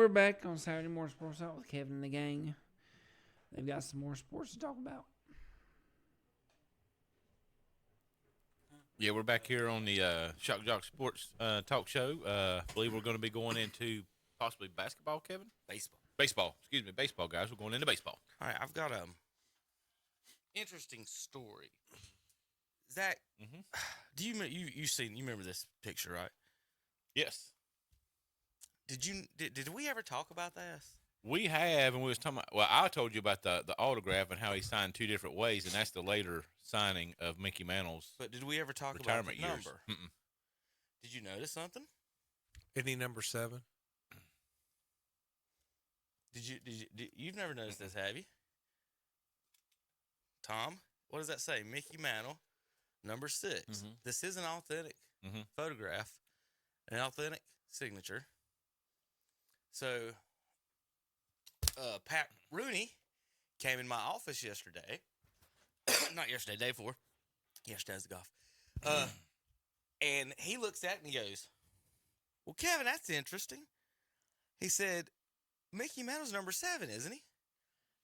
we're back on Saturday Morning Sports Talk with Kevin and the gang. They've got some more sports to talk about. Yeah, we're back here on the Shock Jock Sports Talk Show. I believe we're going to be going into possibly basketball, Kevin? Baseball. Excuse me, baseball, guys. We're going into baseball. All right, I've got a interesting story. Zach, do you remember this picture, right? Yes. Did we ever talk about this? We have, and we was talking about, well, I told you about the autograph and how he signed two different ways, and that's the later signing of Mickey Mantle's But did we ever talk about retirement the years. number? Did you notice something? Isn't he number 7? You've never noticed this, have you? Tom, what does that say? Mickey Mantle, number 6. This is an authentic photograph, an authentic signature. So, Pat Rooney came in my office yesterday. Not yesterday, day before. Yesterday's the golf. And he looks at it and he goes, "Well, Kevin, that's interesting." He said, "Mickey Mantle's number 7, isn't he?"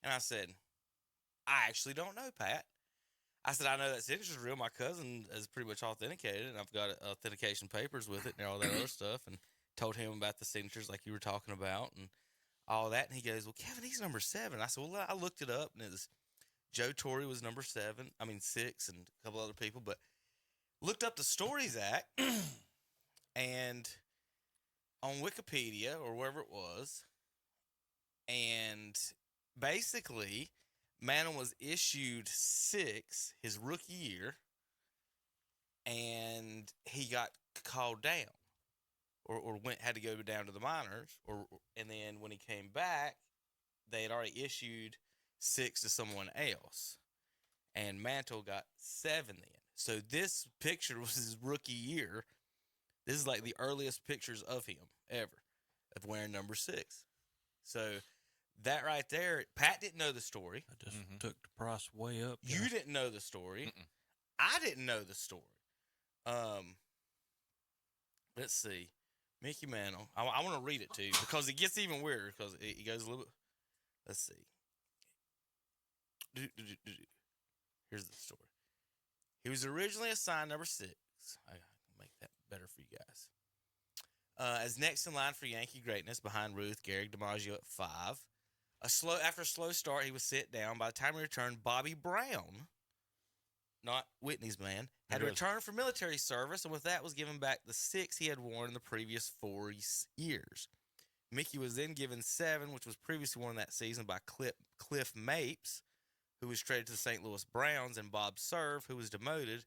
And I said, "I actually don't know, Pat." I said, "I know that signature's real. My cousin is pretty much authenticated, and I've got authentication papers with it and all that other stuff." And told him about the signatures like you were talking about and all that. And he goes, "Well, Kevin, he's number 7. I said, "Well, I looked it up, and it was Joe Torre was number 6, and a couple other people. But looked up the story, Zach, and on Wikipedia or wherever it was, and basically, Mantle was issued 6 his rookie year, and he got called down, or had to go down to the minors, and then when he came back, they had already issued 6 to someone else, and Mantle got 7 then. So this picture was his rookie year. This is like the earliest pictures of him ever, of wearing number 6. So that right there, Pat didn't know the story. I just took the price way up. You didn't know the story. I didn't know the story. Let's see. Mickey Mantle. I want to read it to you because it gets even weirder because it goes a little bit. Let's see. Here's the story. He was originally assigned number 6. I can make that better for you guys. As next in line for Yankee greatness behind Ruth, Gehrig, DiMaggio at 5. After a slow start, he was sent down. By the time he returned, Bobby Brown, not Whitney's man, had returned for military service, and with that was given back the 6 he had worn in the previous 4 years. Mickey was then given 7, which was previously worn that season by Cliff Mapes, who was traded to the St. Louis Browns, and Bob Serve, who was demoted.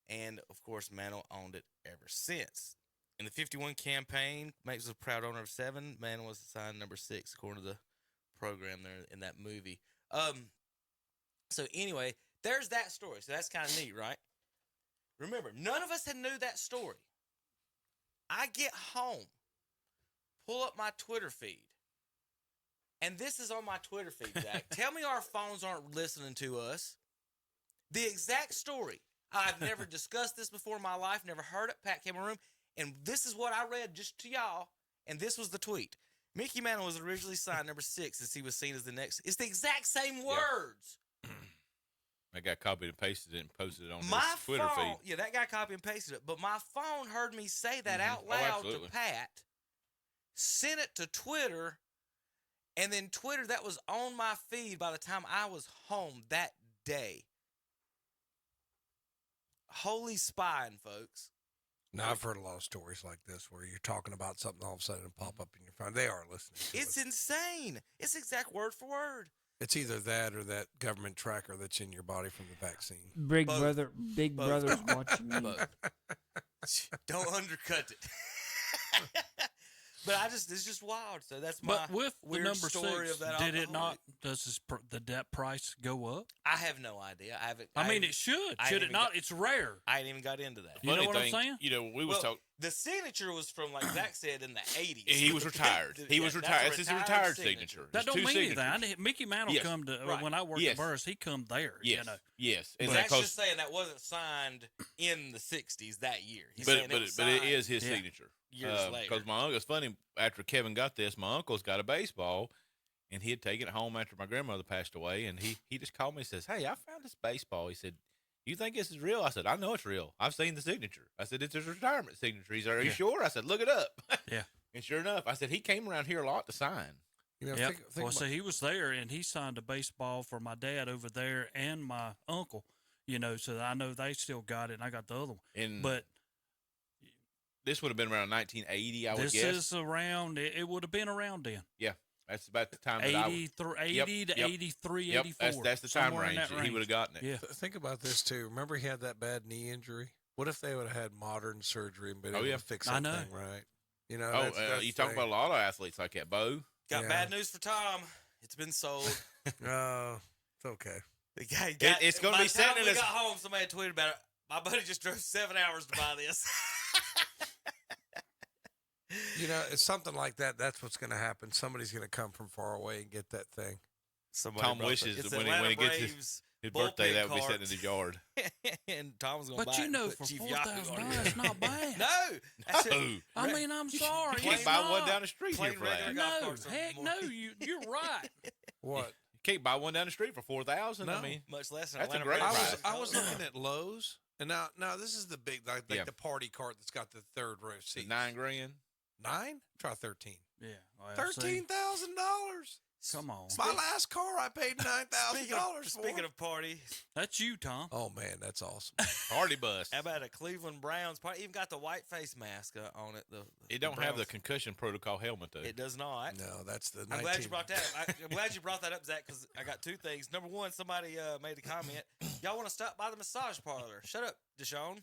And, of course, Mantle owned it ever since. In the 51 campaign, Mapes was a proud owner of 7. Mantle was assigned number 6, according to the program there in that movie. So, anyway, there's that story. So, that's kind of neat, right? Remember, none of us had knew that story. I get home, pull up my Twitter feed, and this is on my Twitter feed, Zach. Tell me our phones aren't listening to us. The exact story. I've never discussed this before in my life, never heard it. Pat came in my room, and this is what I read just to y'all, and this was the tweet. Mickey Mantle was originally signed number 6 as he was seen as the next. It's the exact same words. I got copied and pasted it and posted it on My his Twitter phone, feed. yeah, that guy copied and pasted it, but my phone heard me say that out loud to Pat, sent it to Twitter, and then Twitter, that was on my feed by the time I was home that day. Holy spying, folks. Now, I've heard a lot of stories like this where you're talking about something, all of a sudden it'll pop up in your phone. They are listening to It's insane. It's exact word for word. It's either that or that government tracker that's in your body from the vaccine. Big Both. brother's watching you. Don't undercut it. But it's just wild. So that's my But with the weird number story 6, of that. did it alcoholic. not? Does that price go up? I have no idea. I haven't. I mean, it should. I Should ain't it not? even It's rare. I ain't even got into that. You know Funny what I'm thing, saying? You know, we was talking. The signature was from, like Zach said, in the 80s. He was retired. He was retired. It's his retired signature. That There's don't two mean signatures. anything. Mickey Mantle Yes. come to Right. when I worked Yes. at Burris. He come there. Yes, You know. yes. And Zach's because, just saying that wasn't signed in the 60s that year. He's but saying but was but it signed- is his Yeah. signature. years later. Because my uncle, it's funny, after Kevin got this, my uncle's got a baseball, and he had taken it home after my grandmother passed away, and he just called me and says, "Hey, I found this baseball." He said, "You think this is real?" I said, "I know it's real. I've seen the signature." I said, "It's his retirement signature." He said, "Are you sure?" I said, "Look it up." Yeah. And sure enough, I said, he came around here a lot to sign. You know, Yep. think Well, about, so he was there, and he signed a baseball for my dad over there and my uncle. You know, so I know they still got it, and I got the other one. And But this would have been around 1980, I would this guess. is around. It would have been around then. Yeah, that's about the time that I 80 to Yep. 83, Yep, 84. that's the time somewhere in range that that he would have gotten it. Yeah. think about this too. Remember, he had that bad knee injury. What if they would have had modern surgery and been Oh, able yeah. to fix I that know. thing right? You know, Oh, that's you the talk thing. about a lot of athletes like that, Bo. Got Yeah. bad news for Tom. It's been sold. It's okay. The guy it's gonna by be the sitting time in we his- got home, somebody tweeted about it. My buddy just drove 7 hours to buy this. You know, it's something like that. That's what's going to happen. Somebody's going to come from far away and get that thing. Somebody Tom brought wishes it's that when Atlanta he gets Braves his birthday, bullpen that would be cart. sitting in his yard. And Tom's gonna buy But it you and know, put for Chief $4,000, Yahoo on it. that's not bad. No, that's it. Oh, I mean, I'm sorry. you can't it's buy one not. down the street here Plain for regular that. golf No, carts are heck more- no. You're right. What? You can't buy one down the street for 4,000. I No. mean, Much less than That's a Atlanta great Braves. price. I was looking at Lowe's, and now this is the big, like Yeah. the party cart that's got the third row the seat. $9,000. 9? Try 13. Yeah. Well, see, $13,000. Come on. My last car, I paid $9,000 for. Speaking of party, That's you, Tom. Oh man, that's awesome. Party bus. how about a Cleveland Browns party? Even got the white face mask on it. It don't have the Browns. concussion protocol helmet though. It does not. No, that's the. I'm glad you brought that. I'm glad you brought that up, Zach, because I got two things. Number one, somebody made a comment. Y'all want to stop by the massage parlor? Shut up, Deshaun.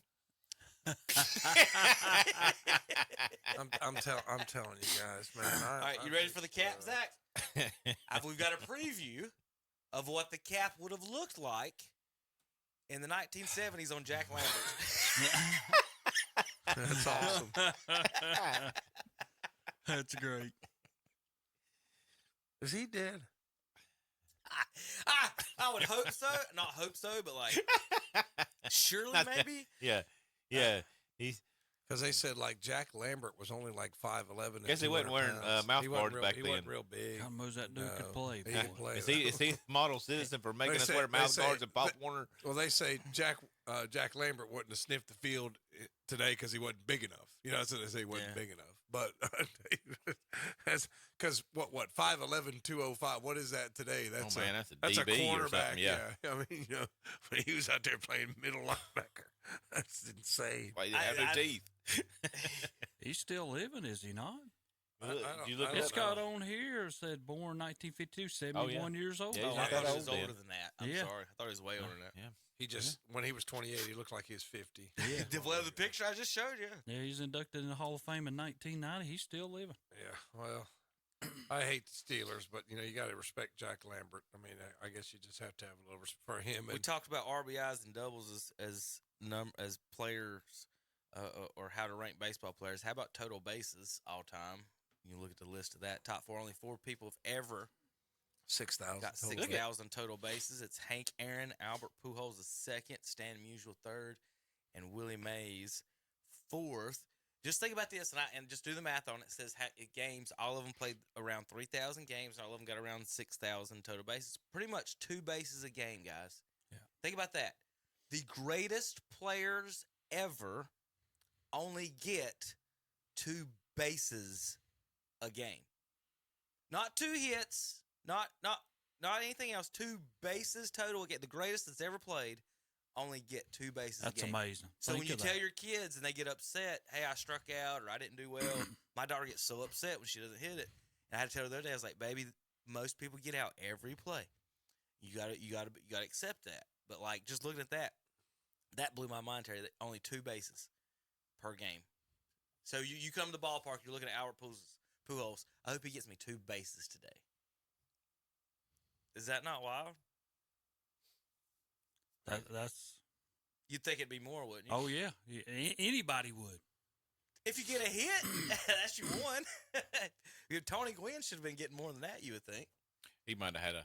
I'm telling you guys, man. All right, you ready for the cap, Zach? We've got a preview of what the cap would have looked like in the 1970s on Jack Lambert. That's awesome. That's great. Is he dead? I would hope so. Not hope so, but like surely Not that- maybe. yeah. He's. Because they said like Jack Lambert was only like 5'11". Guess he wasn't wearing, mouth guards back He then. wasn't real big. God knows that dude could No, play. he boy. could play. Is he the model citizen for making us say- wear they mouth say guards and Pop that- Warner? Well, they say Jack Lambert wouldn't have sniffed the field today because he wasn't big enough. You know, that's what they say. He wasn't Yeah. big enough. But that's because what 5'11", 205. What is that today? That's Oh man, that's a that's a DB or cornerback. something. Yeah. I mean, you know, when he was out there playing middle linebacker, that's insane. Why he didn't have no I- teeth? He's still living, is he not? Did you look I it It's up? got on here. It said born 1952, 71 years old. Yeah, Oh, he's I not thought that he old was then. older than that. I'm Yeah. sorry. I thought he was way older than that. Yeah. He just when he was 28, he looked like he was 50. Yeah. Well, the picture I just showed you. Yeah, he's inducted in the Hall of Fame in 1990. He's still living. Yeah, well, I hate the Steelers, but you know you got to respect Jack Lambert. I mean, I guess you just have to have a little respect for him. We And talked about RBIs and doubles as players, or how to rank baseball players. How about total bases all time? You look at the list of that. Top four. Only 4 people have ever 6,000. got 6,000 total bases. It's Hank Aaron, Albert Pujols is second, Stan Musial third, and Willie Mays fourth. Just think about this, and just do the math on it. It says games. All of them played around 3,000 games. All of them got around 6,000 total bases. Pretty much 2 bases a game, guys. Yeah. Think about that. The greatest players ever only get 2 bases a game. Not 2 hits. Not anything else. 2 bases total. Get the greatest that's ever played. Only get 2 bases That's a game. amazing. So Think when you of tell that. your kids and they get upset, hey, I struck out or I didn't do well, my daughter gets so upset when she doesn't hit it. And I had to tell her the other day, I was like, baby, most people get out every play. You gotta accept that. But like just looking at that blew my mind, Terry. That only 2 bases per game. So you come to the ballpark, you're looking at Albert Pujols. I hope he gets me 2 bases today. Is that not wild? That's. You'd think it'd be more, wouldn't you? Oh yeah. Anybody would. If you get a hit, that's your one. Tony Gwynn should have been getting more than that, you would think. He might have had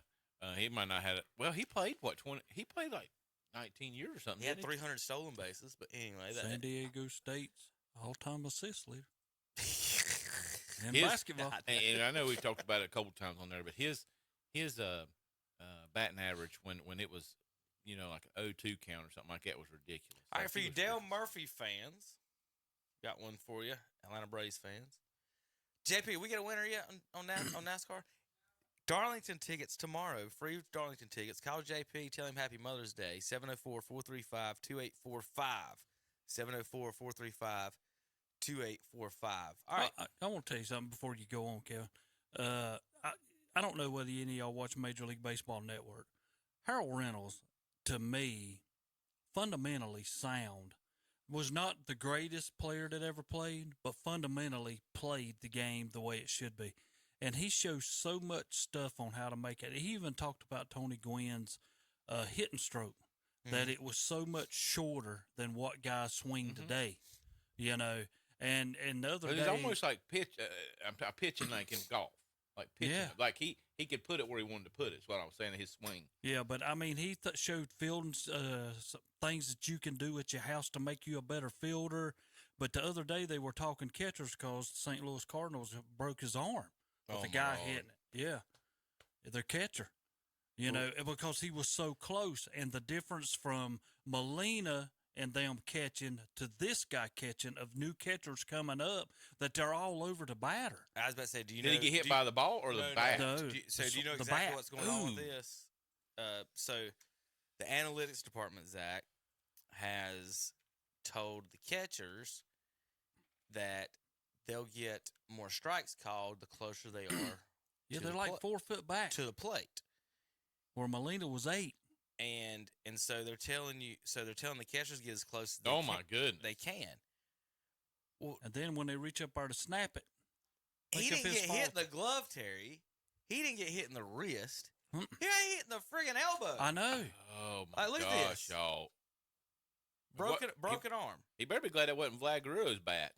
he might not have it. Well, he played what 20? He played like 19 years or something. He had didn't 300 stolen bases, but anyway. San Diego State's all-time assist leader. In His- basketball. and I know we've talked about it a couple times on there, but his batting average when it was, like an 0-2 count or something like that was ridiculous. All Like, right, for he you was Dale ridiculous. Murphy fans, got one for you. Atlanta Braves fans. JP, we get a winner yet on NASCAR? Darlington tickets tomorrow. Free Darlington tickets. Call JP. Tell him Happy Mother's Day. 704-435-2845. 704-435-2845. All right. I want to tell you something before you go on, Kevin. I don't know whether any of y'all watch Major League Baseball Network. Harold Reynolds, to me, fundamentally sound. Was not the greatest player that ever played, but fundamentally played the game the way it should be. And he shows so much stuff on how to make it. He even talked about Tony Gwynn's hitting stroke, that it was so much shorter than what guys swing today, And the other But day, it's almost like pitching like in golf, like pitching. Yeah. Like he could put it where he wanted to put it. Is what I was saying. His swing. yeah, but I mean, he showed fielding some things that you can do at your house to make you a better fielder. But the other day they were talking catchers because the St. Louis Cardinals broke his arm with Oh, the my guy Lord. hitting it. Yeah, their catcher. Because he was so close, and the difference from Molina and them catching to this guy catching of new catchers coming up, that they're all over the batter. I was about to say, do you Did know? he get hit by the ball or the No, no. bat? No. Do you know The exactly bat. what's going on with Ooh. this? So the analytics department, Zach, has told the catchers that they'll get more strikes called the closer they are Yeah, to they're the like 4 foot back, to the plate. where Molina was 8. And so they're telling the catchers get as close as they Oh can, my goodness! they can. Well, And then when they reach up there to snap it, he think of didn't his get hit in fault. the glove, Terry. He didn't get hit in the wrist. Hmm. He got hit in the friggin' elbow. I know. Oh my Like, look at gosh, this. y'all! broken arm. He better be glad it wasn't Vlad Guerrero's bat.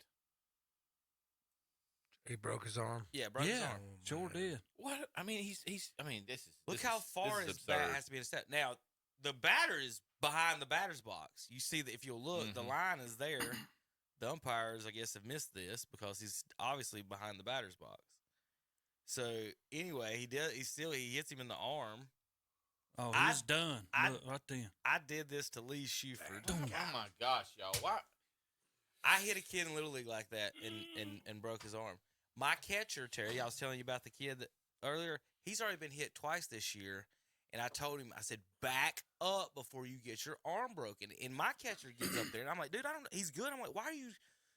He broke his arm. Yeah, broke his Yeah, arm. sure did. What? I mean, he's. I mean, this is. Look this how is- far this is his bat absurd. has to be in a step. Now, the batter is behind the batter's box. You see that if you look, the Mhm. line is there. The umpires, I guess, have missed this because he's obviously behind the batter's box. So anyway, he hits him in the arm. Oh, I- he's done. I- Look, right then. I did this to Lee Shuford. Oh my gosh, y'all! Why? I hit a kid in Little League like that and broke his arm. My catcher, Terry, I was telling you about the kid that earlier. He's already been hit twice this year, and I told him, I said, back up before you get your arm broken. And my catcher gets up there, and I'm like, dude, he's good. I'm like, why are you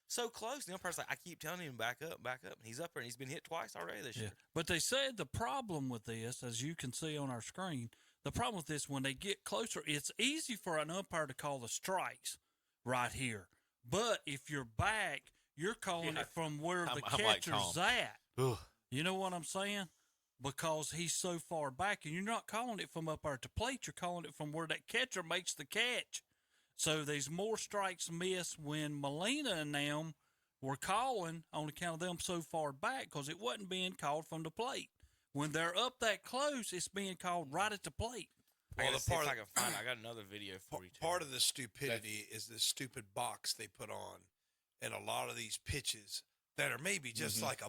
so close? And the umpire's like, I keep telling him back up, back up. And he's up there, and he's been hit twice already this Yeah. year. But they said the problem with this, as you can see on our screen, the problem with this, when they get closer, it's easy for an umpire to call the strikes right here. But if you're back, you're calling it from where the I'm like catcher's Tom. at. Ugh. You know what I'm saying? Because he's so far back, and you're not calling it from up there at the plate. You're calling it from where that catcher makes the catch. So there's more strikes missed when Molina and them were calling on account of them so far back because it wasn't being called from the plate. When they're up that close, it's being called right at the plate. I Well, gotta the see if part I can find. I got another video for you. Too. Part of the stupidity is the stupid box they put on, and a lot of these pitches that are maybe just like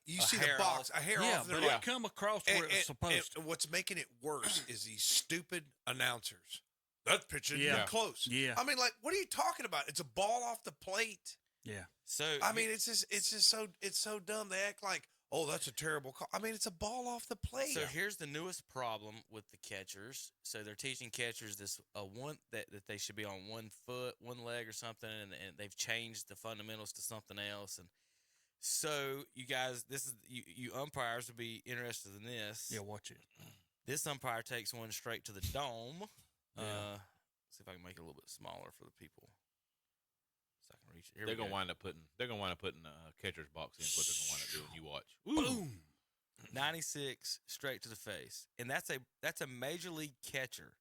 you A see the hair box, off. a hair Yeah, off their but leg. it come across where it's supposed to. And what's making it worse is these stupid announcers. That pitch isn't Yeah. even close. Yeah. I mean, like, what are you talking about? It's a ball off the plate. Yeah. So I mean, it's just so dumb. They act like, oh, that's a terrible call. I mean, it's a ball off the plate. So here's the newest problem with the catchers. So they're teaching catchers this one that they should be on 1 foot, 1 leg, or something, and they've changed the fundamentals to something else. And so you guys, this is you umpires would be interested in this. Yeah, watch it. This umpire takes one straight to the dome. Yeah. See if I can make it a little bit smaller for the people, so I can reach it. Here They're we gonna go. wind up putting catcher's box in. What they're gonna wind up doing? You watch. Boom. 96 straight to the face, and that's a major league catcher.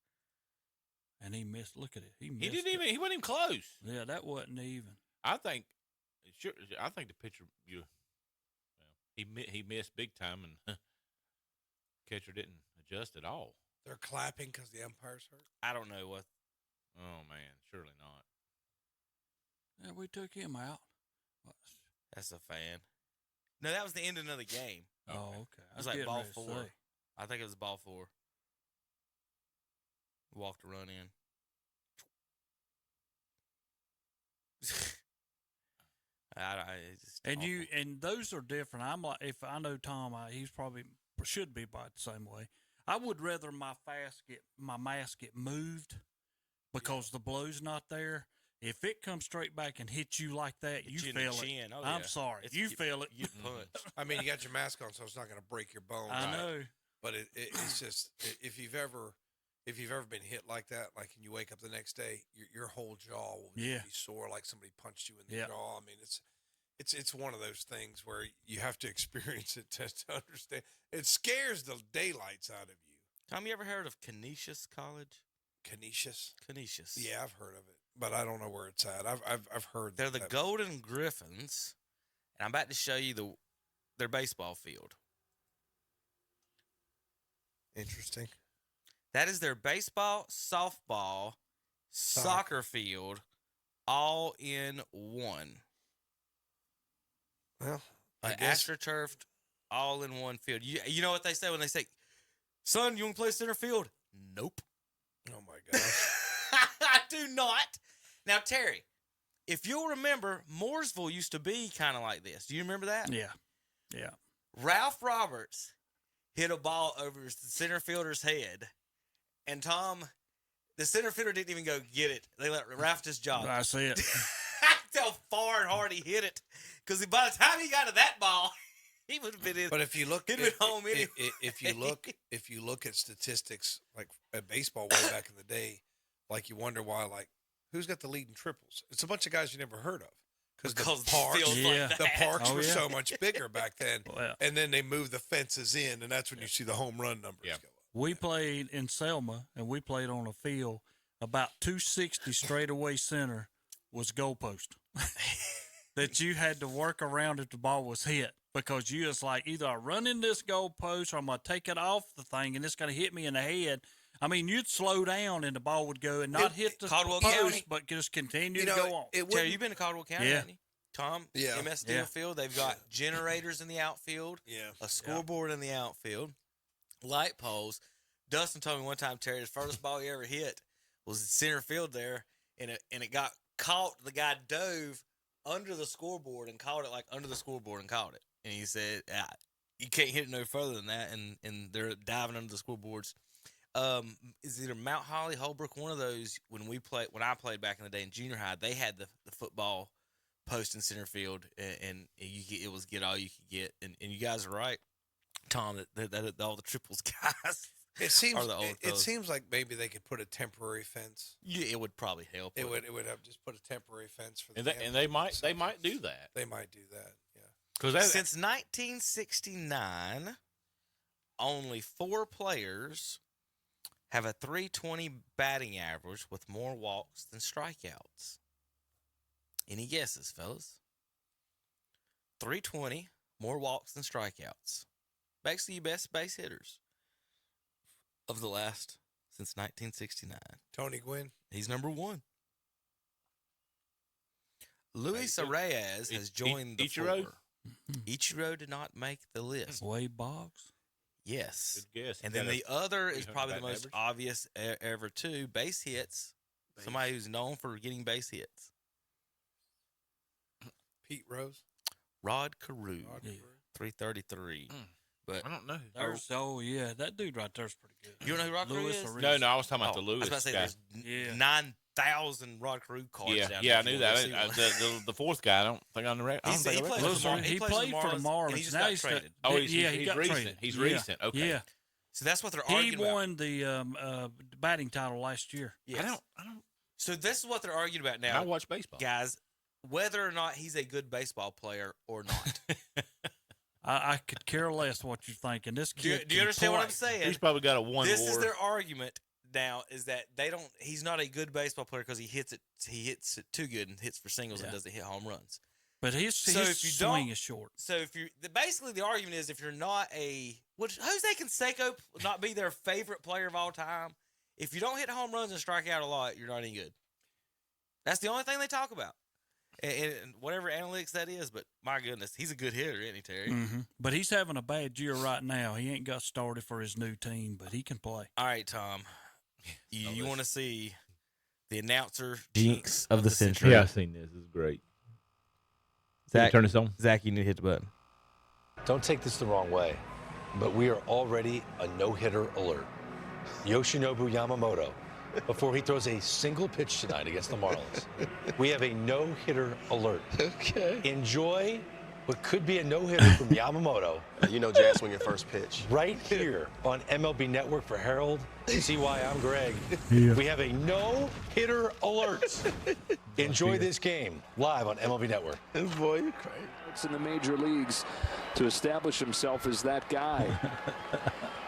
And he missed. Look at it. He missed. He didn't it. even. He wasn't even close. Yeah, that wasn't even. I think. Sure. I think the pitcher. He missed big time, and catcher didn't adjust at all. they're clapping because the umpire's hurt. I don't know what. Oh man, surely not. Yeah, we took him out. That's a fan. No, that was the ending of the game. Oh, okay. It was like ball 4. I think it was ball 4. Walked a run in. It's And awful. and those are different. I'm like, if I know Tom, he's probably should be about the same way. I would rather my mask get moved because the blow's not there. If it comes straight back and hits you like that, you Hit you in the feel it. chin. Oh, I'm yeah. sorry, It's- you feel it. You get punched. I mean, you got your mask on, so it's not going to break your bones. I know. But it's just if you've ever been hit like that, like and you wake up the next day, your whole jaw will Yeah. be sore, like somebody punched you in the Yeah. jaw. I mean, it's one of those things where you have to experience it to understand. It scares the daylights out of you. Tom, you ever heard of Canisius College? Canisius? Canisius. Yeah, I've heard of it, but I don't know where it's at. I've heard They're the that. Golden Griffins, and I'm about to show you their baseball field. Interesting. That is their baseball, softball, soccer field, all in one. Well, I guess AstroTurfed, all in one field. You know what they say when they say, "Son, you want to play center field?" Nope. oh my gosh. I do not. Now, Terry, if you'll remember, Mooresville used to be kind of like this. Do you remember that? Yeah. Yeah. Ralph Roberts hit a ball over the center fielder's head, and Tom, the center fielder didn't even go get it. They let Ralph just jog. I see it. How far and hard he hit it, because by the time he got to that ball, he would have been in. But if you look, He'd been home if you look at statistics like at baseball way back in the day, like you wonder why, like who's got the lead in triples? It's a bunch of guys you never heard of because the the parks, field's Yeah. like the that. parks Oh, were yeah. so much bigger back then, Well, and then they moved the fences in, and that's when you see the home run numbers Yeah. go up. we played in Selma, and we played on a field about 260 straightaway center was goalpost that you had to work around if the ball was hit because you was like either I run in this goalpost or I'm gonna take it off the thing and it's gonna hit me in the head. I mean, you'd slow down and the ball would go and not hit the Caldwell post, County. but just continue You to know, go on. it Terry, wouldn't. you've been to Caldwell County, Yeah. haven't you? Tom, Yeah. MS Yeah. Deerfield, they've got generators in the outfield, Yeah. a scoreboard in the outfield, light poles. Dustin told me one time, Terry, the furthest ball he ever hit was in center field there, and it got caught. The guy dove under the scoreboard and caught it like under the scoreboard and caught it. And he said, you can't hit it no further than that, and they're diving under the scoreboards. Is either Mount Holly, Holbrook, one of those. When I played back in the day in junior high, they had the football post in center field, and it was get all you could get. And you guys are right, Tom, that all the triples guys. It seems. Or the old It fellas. seems like maybe they could put a temporary fence. Yeah, it would probably help. It would have just put a temporary fence for the. And they might do that They might do that. Yeah. because Since 1969, only 4 players have a .320 batting average with more walks than strikeouts. Any guesses, fellas? .320, more walks than strikeouts. Basically, your best base hitters of the last since 1969. Tony Gwynn. He's number 1. Luis Reyes has joined the Ichiro? 4. Ichiro did not make the list. Wade Boggs. Yes. good guess. And then the other is 300 probably the batting most average. obvious ever, too. Base hits. Somebody who's known for getting base hits. Pete Rose. Rod Carew, Yeah. 333. But I don't know. Yeah, that dude right there's pretty good. you know who Rod Carew Lewis is? Arias. No, I was talking about Oh, the Lewis I was about to say guy. there's Yeah. 9,000 Rod Carew cards Yeah, down yeah, I there. knew if you that. wanna see one. The fourth guy, I don't think I know. I don't think I plays recognize for him. the Mar- He he plays played for the and Marlins. he just Now got he's traded. Oh, he he's got recent. traded. He's Yeah. recent. Okay. Yeah, So that's what they're he arguing about. won the batting title last year. Yes. I don't. So this is what they're arguing about I now, watch baseball. guys. Whether or not he's a good baseball player or not. I could care less what you're thinking. This do, you, kid do you can understand what I'm play. saying? He's probably got a one This WAR. is their argument now, is that he's not a good baseball player because he hits it too good and hits for singles and Yeah. doesn't hit home runs. But his So if you swing don't- is short. So basically the argument is if you're not would Jose Canseco not be their favorite player of all time? If you don't hit home runs and strike out a lot, you're not any good. That's the only thing they talk about. and whatever analytics that is. But my goodness, he's a good hitter, isn't he, Terry? Mm-hmm. But he's having a bad year right now. He ain't got started for his new team, but he can play. All right, Tom. You want to see the announcer Jinx of the century? Yeah, I've seen this. This is great. Zach, turn this on. Zach, you need to hit the button. Don't take this the wrong way, but we are already a no-hitter alert. Yoshinobu Yamamoto, before he throws a single pitch tonight against the Marlins, we have a no-hitter alert. Okay. Enjoy what could be a no-hitter from Yamamoto. You know jazz swing your first pitch. Right here on MLB Network for Harold, CY, I'm Greg. Yeah. We have a no-hitter alert. Enjoy this game live on MLB Network. Boy, you're crazy. It's in the major leagues to establish himself as that guy.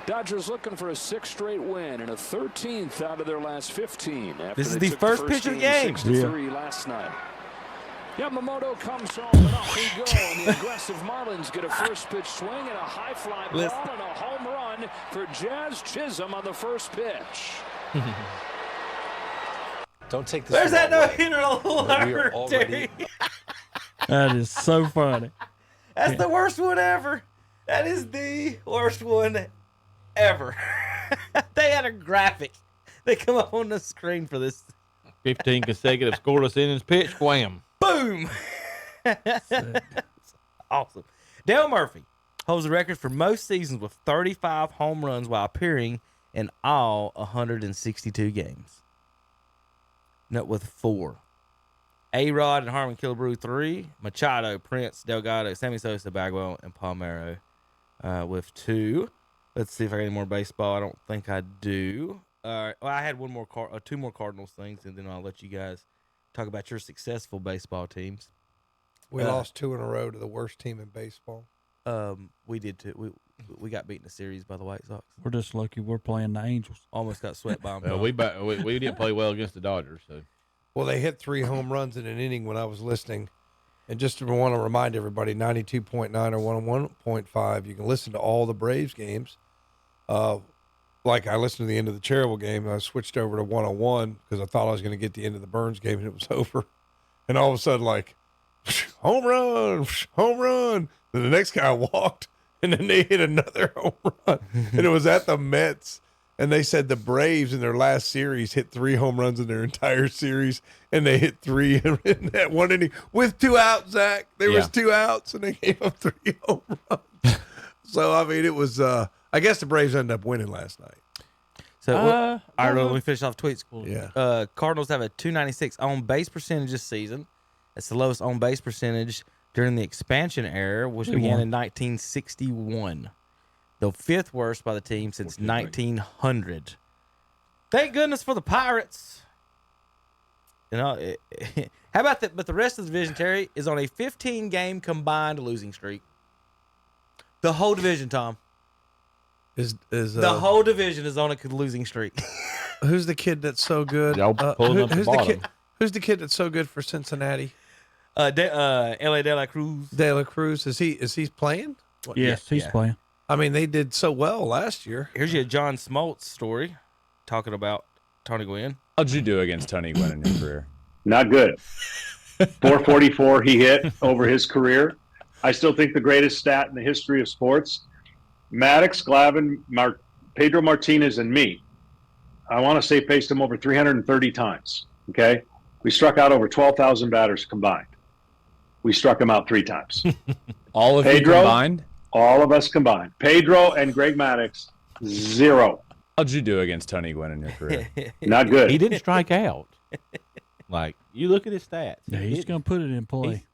Dodgers looking for a 6th straight win and a 13th out of their last 15. After This is they the took first pitch of the game. 6-3 last night. Yamamoto comes home and off we go. And the aggressive Marlins get a first pitch swing and a high fly ball and a home run for Jazz Chisholm on the first pitch. Don't take this. There's that the wrong way, no-hitter but we are alert, Terry. That is so funny. That's the worst one ever. That is the worst one ever. They had a graphic. They come up on the screen for this. 15 consecutive scoreless innings pitch. Wham. Boom. That's awesome. Dale Murphy holds the record for most seasons with 35 home runs while appearing in all 162 games. Not with 4. A-Rod and Harmon Killebrew 3. Machado, Prince, Delgado, Sammy Sosa, Bagwell, and Palmeiro with 2. Let's see if I got any more baseball. I don't think I do. Well, I had 2 more Cardinals things, and then I'll let you guys talk about your successful baseball teams. We lost 2 in a row to the worst team in baseball. We did too. We got beat in the series by the White Sox. We're just lucky we're playing the Angels. Almost got swept by them. We didn't play well against the Dodgers. So Well, they hit 3 home runs in an inning when I was listening. And just to want to remind everybody, 92.9 or 101.5, you can listen to all the Braves games. Like I listened to the end of the Cherryville game, and I switched over to 101 because I thought I was going to get the end of the Burns game, and it was over. And all of a sudden, like, home run, home run. Then the next guy walked, and then they hit another home run. And it was at the Mets. And they said the Braves in their last series hit 3 home runs in their entire series, and they hit 3 in that one inning with 2 outs, Zach. There was 2 outs, and they gave up 3 home runs. So, I mean, it was I guess the Braves ended up winning last night. So, all right, let me finish off tweets. Yeah. Cardinals have a 296 on base percentage this season. It's the lowest on base percentage during the expansion era, which began in 1961. The 5th worst by the team since 1900. Thank goodness for the Pirates. You know, how about that? But the rest of the division, Terry, is on a 15-game combined losing streak. The whole division, Tom. The whole division is on a losing streak. Who's the kid that's so good? Y'all pulling up the bottom. Who's the kid that's so good for Cincinnati? L.A. De La Cruz. De La Cruz. Is he playing? Yes, he's playing. I mean, they did so well last year. Here's your John Smoltz story talking about Tony Gwynn. How'd you do against Tony Gwynn in your career? Not good. 444 he hit over his career. I still think the greatest stat in the history of sports. Maddox, Glavine, Pedro Martinez, and me, I want to say faced him over 330 times, okay? We struck out over 12,000 batters combined. We struck him out 3 times. All of Pedro, you combined? All of us combined. Pedro and Greg Maddox, 0. How'd you do against Tony Gwynn in your career? Not good. He didn't strike out. Like, you look at his stats. Yeah, he's going to put it in play.